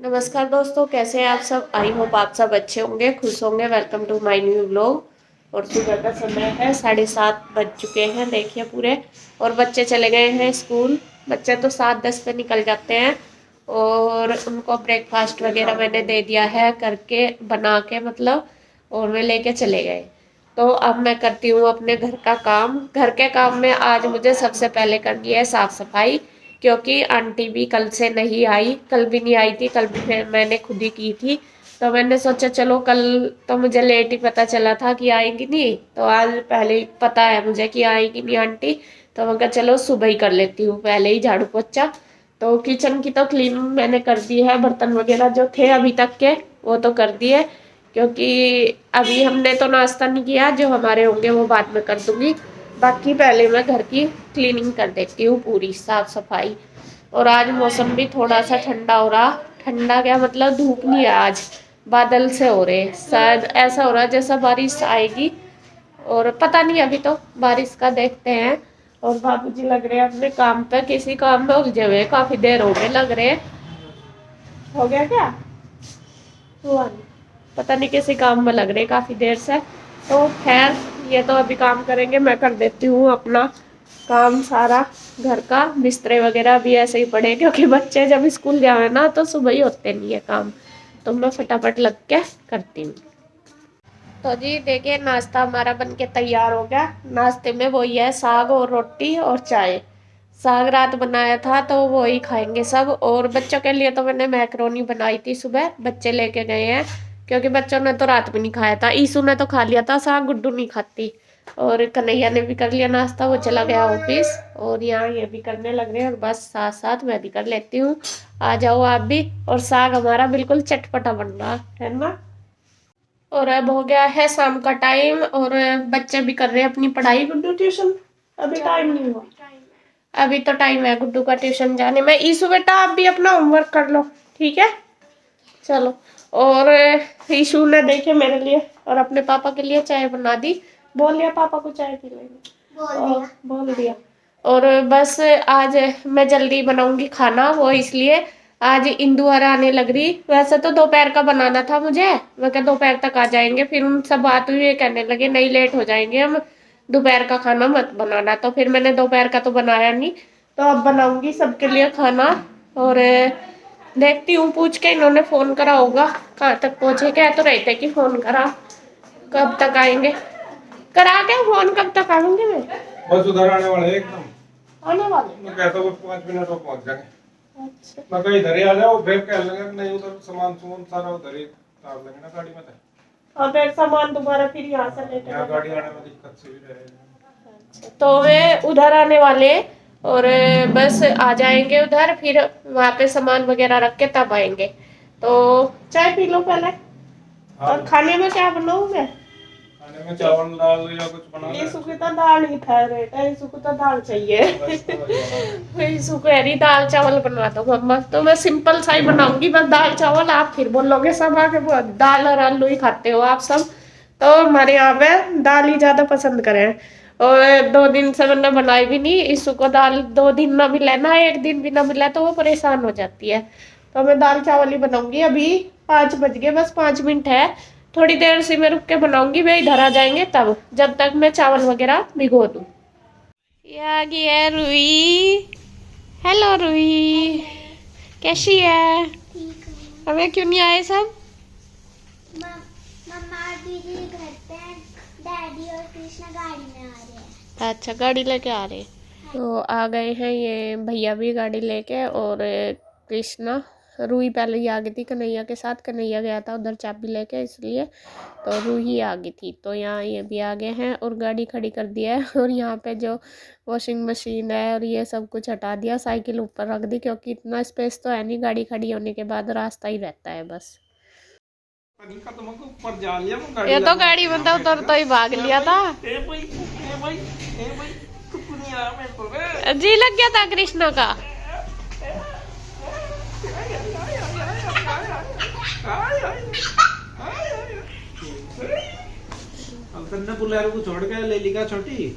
नमस्कार दोस्तों, कैसे हैं आप सब। आई होप आप सब अच्छे होंगे, खुश होंगे। Welcome to my new vlog. और सुबह का समय है, 7:30 बज चुके हैं देखिए पूरे। और बच्चे चले गए हैं स्कूल। बच्चे तो 7:10 पे निकल जाते हैं। और उनको ब्रेकफास्ट वगैरह मैंने दे दिया है करके, बना के मतलब। और वे लेके चले गए। तो अब मैं करती हूँ अपने घर का काम। घर के काम में आज मुझे सबसे पहले करनी है साफ सफाई, क्योंकि आंटी भी कल से नहीं आई। कल भी नहीं आई थी, कल भी मैंने खुद ही की थी। तो मैंने सोचा चलो, कल तो मुझे लेट ही पता चला था कि आएंगी नहीं, तो आज पहले ही पता है मुझे कि आएगी नहीं आंटी। तो मैं कहा चलो सुबह ही कर लेती हूँ, पहले ही झाड़ू पोछा। तो किचन की तो क्लीनिंग मैंने कर दी है, बर्तन वगैरह जो थे अभी तक के वो तो कर दिए। क्योंकि अभी हमने तो नाश्ता नहीं किया, जो हमारे होंगे वो बाद में कर दूंगी। बाकी पहले मैं घर की क्लीनिंग कर देती हूँ, पूरी साफ सफाई। और आज मौसम भी थोड़ा सा ठंडा हो रहा। ठंडा क्या मतलब, धूप नहीं है आज, बादल से हो रहे। शायद ऐसा हो रहा है जैसा बारिश आएगी। और पता नहीं, अभी तो बारिश का देखते हैं। और बाबूजी लग रहे हैं अपने काम पे, किसी काम में उलझे हुए, काफी देर हो गए लग रहे। हो गया क्या? हुआ नहीं, पता नहीं किसी काम में लग रहे काफी देर से। तो खैर, ये तो अभी काम करेंगे, मैं कर देती हूँ अपना काम सारा। घर का बिस्तरे वगैरह भी ऐसे ही पड़े, क्योंकि बच्चे जब स्कूल जावे ना तो सुबह ही होते नहीं है काम। तो मैं फटाफट लग के करती हूँ। तो जी देखिए, नाश्ता हमारा बन के तैयार हो गया। नाश्ते में वही है, साग और रोटी और चाय। साग रात बनाया था तो वही खाएंगे सब। और बच्चों के लिए तो मैंने मैक्रोनी बनाई थी सुबह, बच्चे लेके गए हैं। क्योंकि बच्चों ने तो रात में नहीं खाया था। ईसू ने तो खा लिया था साग, गुड्डू नहीं खाती। और कन्हैया ने भी कर लिया नाश्ता, वो चला गया ऑफिस। और यहाँ ये भी करने लग रहे हैं, और बस साथ साथ मैं भी कर लेती हूँ। आ जाओ आप भी। और साग हमारा बिल्कुल चटपटा बन रहा है ना। और अब हो गया है शाम का टाइम, और बच्चे भी कर रहे हैं अपनी पढ़ाई। गुड्डू ट्यूशन अभी टाइम नहीं हुआ। अभी तो टाइम है गुड्डू का ट्यूशन जाने में। ईशु बेटा आप भी अपना होमवर्क कर लो, ठीक है। चलो। और ईशु ने देखे मेरे लिए और अपने पापा के लिए चाय बना दी। बोल दिया पापा को चाय पी लेंगे, बोल दिया। और बस आज मैं जल्दी बनाऊंगी खाना, वो इसलिए आज इंदुआर आने लग रही। वैसे तो दोपहर का बनाना था मुझे, मैं क्या दोपहर तक आ जाएंगे। फिर उन सब बात हुई, ये कहने लगे नहीं लेट हो जाएंगे हम, दोपहर का खाना मत बनाना। तो फिर मैंने दोपहर का तो बनाया नहीं। तो अब बनाऊंगी सबके लिए खाना। और देखती हूँ, पूछ के इन्होंने फोन करा होगा कहाँ तक पहुंचे। कह तो रहे थे कि फोन करा, कब तक आएंगे। करा के फोन कब तक आऊंगी मैं। बस उधर आने वाले हैं एकदम। आने वाले मैं कहता हूँ 5 मिनट में पहुंच जाएंगे। अच्छा। मैं कहीं इधर ही आ जाओ, फिर कह लेंगे नहीं उधर सामान सुमान सारा उधर ही उतार लेंगे ना गाड़ी में। और फिर सामान दोबारा फिर यहाँ से लेके यहाँ जाना। गाड़ी आने में दिक्कत से भी रहेगी। अच्छा, तो वे उधर आने वाले। और बस आ जाएंगे उधर, फिर वहाँ पे सामान वगैरह रख के तब आएंगे। तो चाय पी लो पहले। हाँ, और खाने में क्या बनाऊँ मैं? खाने में चावल दाल या कुछ बना यीशु की तो दाल ही फेवरेट है, यीशु को तो दाल चाहिए। यीशु को हरी दाल चावल बनवा दो मम्मा। तो मैं सिंपल सा ही बनाऊंगी, बस दाल चावल। आप फिर बोलोगे सब आके दाल और आलू ही खाते हो आप सब। तो हमारे यहाँ पे दाल ही ज्यादा पसंद करें। और 2 दिन से मैंने बनाई भी नहीं। यीशु को दाल 2 दिन ना मिले ना, एक दिन भी ना मिला तो वो परेशान हो जाती है। तो मैं दाल चावल ही बनाऊंगी। अभी 5 बज गए, बस 5 मिनट है। थोड़ी देर से मैं रुक के बनाऊंगी, वे इधर आ जाएंगे तब, जब तक मैं चावल वगैरह भिगो दूँ। ये आ गई है रूही। हेलो रूही, कैसी है? हमें क्यों नहीं आए सब? मम्मा और दीदी घर पे हैं, डैडी और कृष्णा गाड़ी में आ रहे हैं। अच्छा, गाड़ी लेके आ रहे। तो आ गए हैं ये भैया भी गाड़ी लेके। और कृष्णा, रूही पहले ही आ गई थी कन्हैया के साथ। कन्हैया गया था उधर चाबी लेके, इसलिए। तो रूही आ गई थी। तो यहाँ ये भी आ गए हैं और गाड़ी खड़ी कर दिया है। और यहाँ पे जो वॉशिंग मशीन है और ये सब कुछ हटा दिया, साइकिल ऊपर रख दी, क्योंकि इतना स्पेस तो है नहीं, गाड़ी खड़ी होने के बाद रास्ता ही रहता है बस। ये तो गाड़ी में तो उतर तो ही भाग लिया था। जी लग गया था कृष्णा का। अब बुलेरो को छोड़ के ले लिखा छोटी।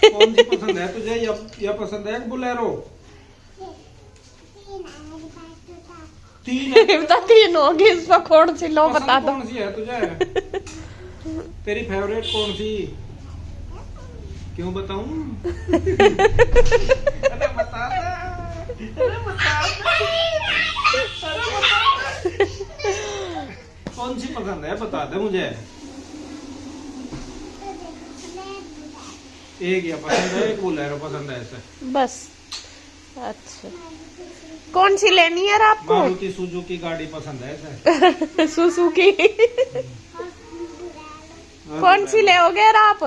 कौन सी पसंद है तुझे, या पसंद है बुलेरो? तीन है। इतना तीन होगी, इसमें कौन सी लो बता पसंद दो। कौन सी है तुझे? तेरी फेवरेट कौन सी? क्यों बताऊं? अरे बता दे। अरे बता दे। कौन सी पसंद है बता दे मुझे। एक या पसंद है, एक बोलेरो पसंद है ऐसे। बस अच्छा, कौन सी लेनी है आपको? मारुति सुजुकी गाड़ी पसंद है ऐसे। सुजुकी। कौन सी लेओगे आप?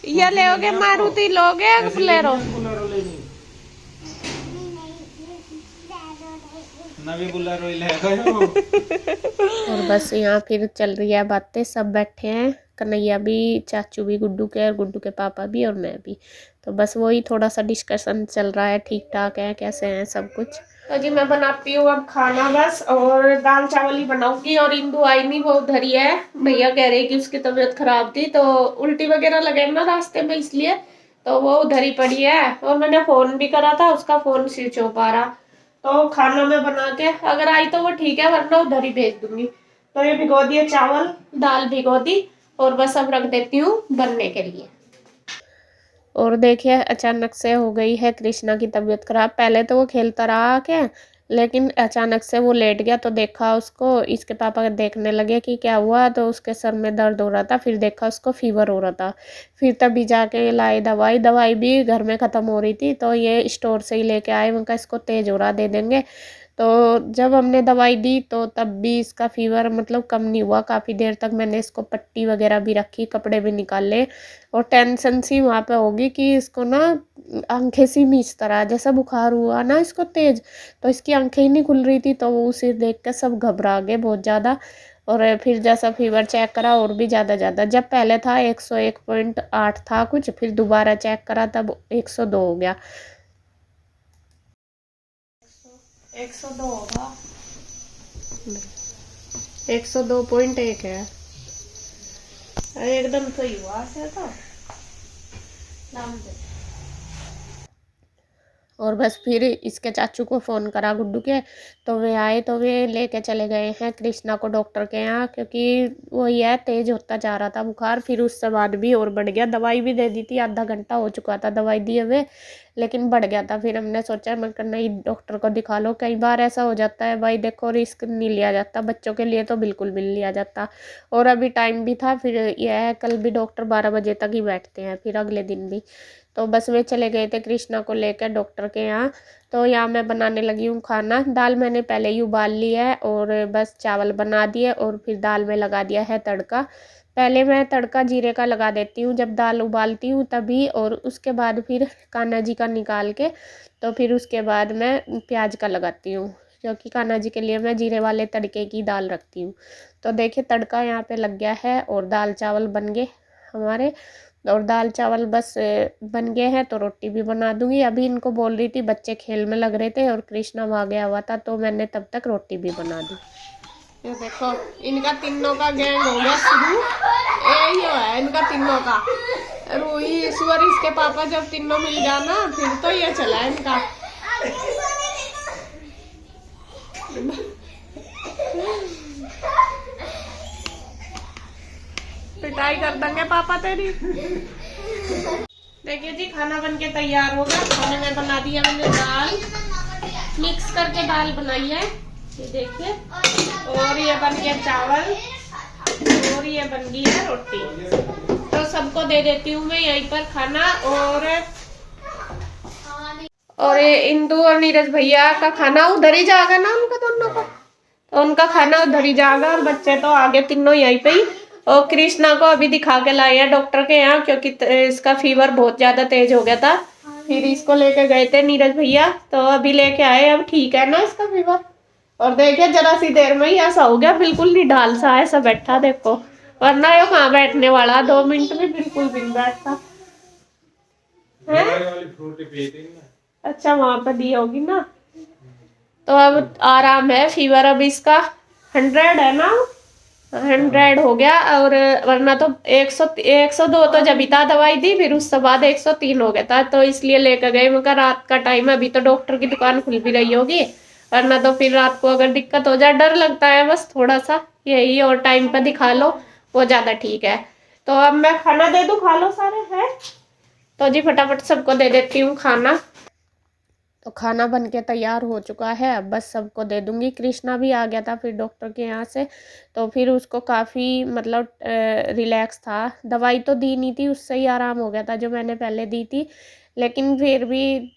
ये लेओगे मारुति लोगे या बोलेरो? बोलेरो लेनी। नवी बोलेरो ही ले गए। और बस यहाँ फिर चल रही है बातें, सब बैठे हैं, कन्हैया भी, चाचू भी, गुड्डू के और गुड्डू के पापा भी और मैं भी। तो बस वही थोड़ा सा डिस्कशन चल रहा है, ठीक ठाक है, कैसे हैं सब कुछ। तो जी मैं बनाती हूँ अब खाना बस, और दाल चावल ही बनाऊंगी। और इंदु आई नहीं, वो उधर ही है, भैया कह रहे कि उसकी तबीयत खराब थी तो उल्टी वगैरह लगे ना रास्ते में, इसलिए तो वो उधर ही पड़ी है। और मैंने फोन भी करा था, उसका फोन स्विच ऑफ आ रहा। तो खाना मैं बना के अगर आई तो वो ठीक है, वरना उधर ही भेज दूंगी। तो ये भिगो दिए चावल, दाल भिगो दी, और बस अब रख देती हूँ बनने के लिए। और देखिए अचानक से हो गई है कृष्णा की तबीयत खराब। पहले तो वो खेलता रहा आके, लेकिन अचानक से वो लेट गया। तो देखा उसको, इसके पापा देखने लगे कि क्या हुआ, तो उसके सर में दर्द हो रहा था। फिर देखा उसको फीवर हो रहा था। फिर तभी जाके लाए दवाई, दवाई भी घर में ख़त्म हो रही थी, तो ये स्टोर से ही लेके आए। उनका इसको तेज हो रहा, दे देंगे। तो जब हमने दवाई दी तो तब भी इसका फीवर मतलब कम नहीं हुआ। काफ़ी देर तक मैंने इसको पट्टी वगैरह भी रखी, कपड़े भी निकाले, और टेंशन सी वहाँ पे होगी कि इसको ना आंखें सी मीचता रहा, जैसा बुखार हुआ ना इसको तेज, तो इसकी आंखें ही नहीं खुल रही थी। तो वो उसे देख कर सब घबरा गए बहुत ज़्यादा। और फिर जैसा फीवर चेक करा और भी ज़्यादा, जब पहले था 101.8 था कुछ, फिर दोबारा चेक करा तब 102 हो गया। 102 होगा, 102.1 है। एकदम सही हुआ से तो नाम दे। और बस फिर इसके चाचू को फ़ोन करा गुड्डू के, तो वे आए, तो वे लेके चले गए हैं कृष्णा को डॉक्टर के यहाँ, क्योंकि वही है तेज़ होता जा रहा था बुखार। फिर उससे बाद भी और बढ़ गया। दवाई भी दे दी थी, आधा घंटा हो चुका था दवाई दिए हुए, लेकिन बढ़ गया था। फिर हमने सोचा मैं नहीं डॉक्टर को दिखा लो, कई बार ऐसा हो जाता है भाई, देखो रिस्क नहीं लिया जाता, बच्चों के लिए तो बिल्कुल भी नहीं लिया जाता। और अभी टाइम भी था, फिर यह है कल भी डॉक्टर 12 बजे तक ही बैठते हैं, फिर अगले दिन भी। तो बस वे चले गए थे कृष्णा को लेकर डॉक्टर के यहाँ। तो यहाँ मैं बनाने लगी हूँ खाना। दाल मैंने पहले ही उबाल ली है, और बस चावल बना दिए, और फिर दाल में लगा दिया है तड़का। पहले मैं तड़का जीरे का लगा देती हूँ जब दाल उबालती हूँ तभी, और उसके बाद फिर कान्हा जी का निकाल के, तो फिर उसके बाद मैं प्याज का लगाती हूँ, क्योंकि कान्हा जी के लिए मैं जीरे वाले तड़के की दाल रखती हूँ। तो देखिए तड़का यहाँ पे लग गया है, और दाल चावल बन गए हमारे। और दाल चावल बस बन गए हैं, तो रोटी भी बना दूंगी। अभी इनको बोल रही थी, बच्चे खेल में लग रहे थे और कृष्णा वहाँ गया हुआ था, तो मैंने तब तक रोटी भी बना दी। ये देखो इनका तीनों का गैंग हो गया शुरू, यही है इनका तीनों का। रूही, ईश्वर, इसके पापा जब तीनों मिल जाना फिर तो ये चला इनका। पिटाई कर देंगे पापा तेरी। देखिए जी खाना बनके तैयार हो गया। खाने में बना दिया मैंने दाल, मिक्स करके दाल बनाई है, ये देखिए। और ये बन गया चावल, और ये बन गई है रोटी। तो सबको दे देती हूँ मैं यहीं पर खाना। और ये इंदु और नीरज भैया का खाना उधर ही जाएगा ना उनका दोनों का, तो उनका खाना उधर ही जाएगा। और बच्चे तो आगे तीनों यहीं पे ही। और कृष्णा को अभी दिखा के लाए हैं डॉक्टर के यहाँ, क्योंकि इसका फीवर बहुत ज्यादा तेज हो गया था। फिर इसको लेके गए थे नीरज भैया, तो अभी लेके आए, अब ठीक है ना इसका फीवर। और देखिए जरा सी देर में ही ऐसा हो गया, बिल्कुल नहीं ढाल सा ऐसा बैठा देखो, वरना ये कहाँ बैठने वाला, 2 मिनट भी बिल्कुल भी नहीं बैठता है। अच्छा वहां पर दी होगी ना। तो अब आराम है, फीवर अब इसका 100 है ना, 100 हो गया। और वरना तो 102 तो जब था दवाई दी, फिर उसके बाद 103 हो गया था। तो इसलिए लेकर गए, मगर रात का टाइम है, अभी तो डॉक्टर की दुकान खुल भी रही होगी, वरना तो फिर रात को अगर दिक्कत हो जाए, डर लगता है बस थोड़ा सा यही, और टाइम पे दिखा लो वो ज़्यादा ठीक है। तो अब मैं खाना दे दूँ, खा लो सारे है तो जी फटाफट सबको दे देती हूँ खाना। तो खाना बन के तैयार हो चुका है, अब बस सबको दे दूंगी। कृष्णा भी आ गया था फिर डॉक्टर के यहाँ से, तो फिर उसको काफ़ी मतलब रिलैक्स था। दवाई तो दी नहीं थी, उससे ही आराम हो गया था जो मैंने पहले दी थी, लेकिन फिर भी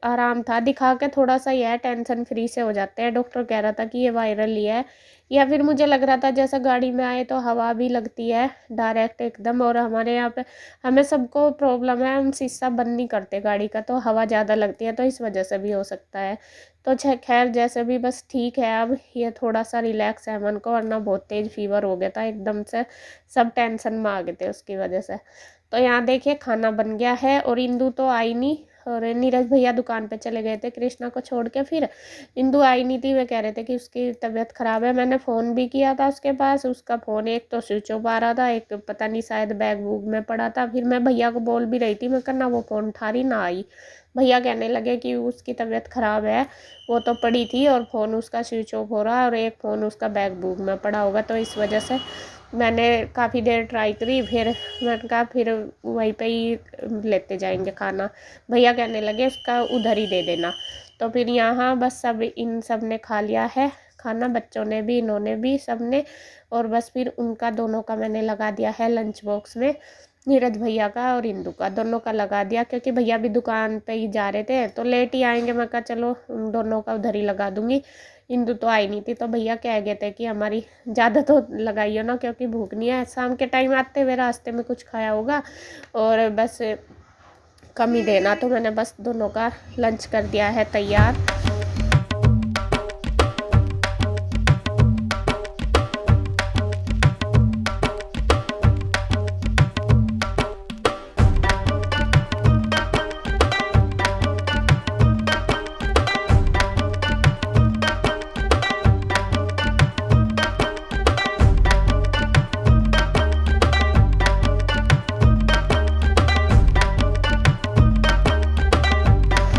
आराम था। दिखा के थोड़ा सा यह टेंशन फ्री से हो जाते हैं। डॉक्टर कह रहा था कि ये वायरल ही है, या फिर मुझे लग रहा था जैसा गाड़ी में आए तो हवा भी लगती है डायरेक्ट एकदम, और हमारे यहाँ पे हमें सबको प्रॉब्लम है, हम शीशा बंद नहीं करते गाड़ी का, तो हवा ज़्यादा लगती है, तो इस वजह से भी हो सकता है। तो खैर जैसे भी बस ठीक है, अब ये थोड़ा सा रिलैक्स है मन को, वरना बहुत तेज़ फीवर हो गया था एकदम से, सब टेंशन में आ गए थे उसकी वजह से। तो यहाँ देखिए खाना बन गया है, और इंदू तो आई नहीं, और नीरज भैया दुकान पे चले गए थे कृष्णा को छोड़ के। फिर इंदू आई नहीं थी, वे कह रहे थे कि उसकी तबीयत ख़राब है। मैंने फ़ोन भी किया था उसके पास, उसका फ़ोन एक तो स्विच ऑफ आ रहा था, एक पता नहीं शायद बैग वूग में पड़ा था। फिर मैं भैया को बोल भी रही थी, मैं करना वो फ़ोन उठा रही ना आई। भैया कहने लगे कि उसकी तबीयत ख़राब है, वो तो पड़ी थी और फ़ोन उसका स्विच ऑफ हो रहा है, और एक फ़ोन उसका बैग वूग में पड़ा होगा, तो इस वजह से मैंने काफ़ी देर ट्राई करी। फिर मैंने कहा फिर वहीं पे ही लेते जाएंगे खाना। भैया कहने लगे उसका उधर ही दे देना। तो फिर यहाँ बस सब इन सब ने खा लिया है खाना, बच्चों ने भी, इन्होंने भी, सब ने। और बस फिर उनका दोनों का मैंने लगा दिया है लंच बॉक्स में, नीरज भैया का और इंदू का, दोनों का लगा दिया, क्योंकि भैया भी दुकान पे ही जा रहे थे तो लेट ही आएंगे। मैं कहा चलो उन दोनों का उधर ही लगा दूंगी। इंदू तो आई नहीं थी, तो भैया कह गए थे कि हमारी ज़्यादा तो लगाइयो ना, क्योंकि भूख नहीं है। शाम के टाइम आते हुए रास्ते में कुछ खाया होगा, और बस कम ही देना। तो मैंने बस दोनों का लंच कर दिया है तैयार।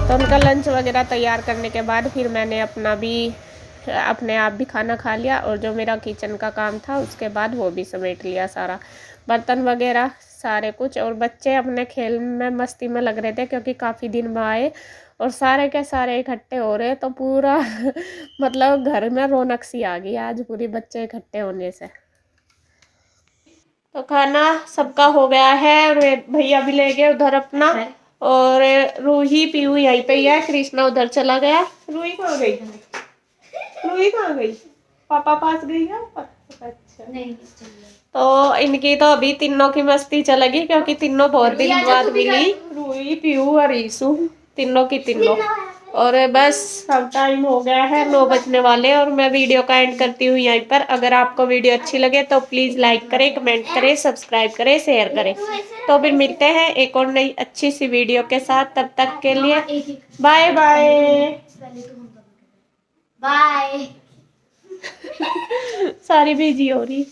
तो उनका लंच वगैरह तैयार करने के बाद फिर मैंने अपने आप भी खाना खा लिया, और जो मेरा किचन का काम था उसके बाद वो भी समेट लिया सारा, बर्तन वगैरह सारे कुछ। और बच्चे अपने खेल में मस्ती में लग रहे थे, क्योंकि काफ़ी दिन में आए और सारे के सारे इकट्ठे हो रहे, तो पूरा मतलब घर में रौनक सी आ गई आज पूरी बच्चे इकट्ठे होने से। तो खाना सबका हो गया है, और भैया भी ले गए उधर अपना, और रूही पीयू यहीं पे ही है, कृष्णा उधर चला गया। रूही कहाँ गई? रूही कहाँ गई? पापा पास गई है? अच्छा नहीं तो इनकी तो अभी तीनों की मस्ती चलेगी, क्योंकि तीनों बहुत दिन बाद मिली, रूही पीयू और ईशु, तीनों की तीनों। और बस अब टाइम हो गया है 9 बजने वाले, और मैं वीडियो का एंड करती हूँ यहीं पर। अगर आपको वीडियो अच्छी लगे तो प्लीज़ लाइक करें, कमेंट करें, सब्सक्राइब करें, शेयर करें। तो फिर मिलते हैं एक और नई अच्छी सी वीडियो के साथ, तब तक के लिए बाय बाय। बाय। सारी बिजी हो रही।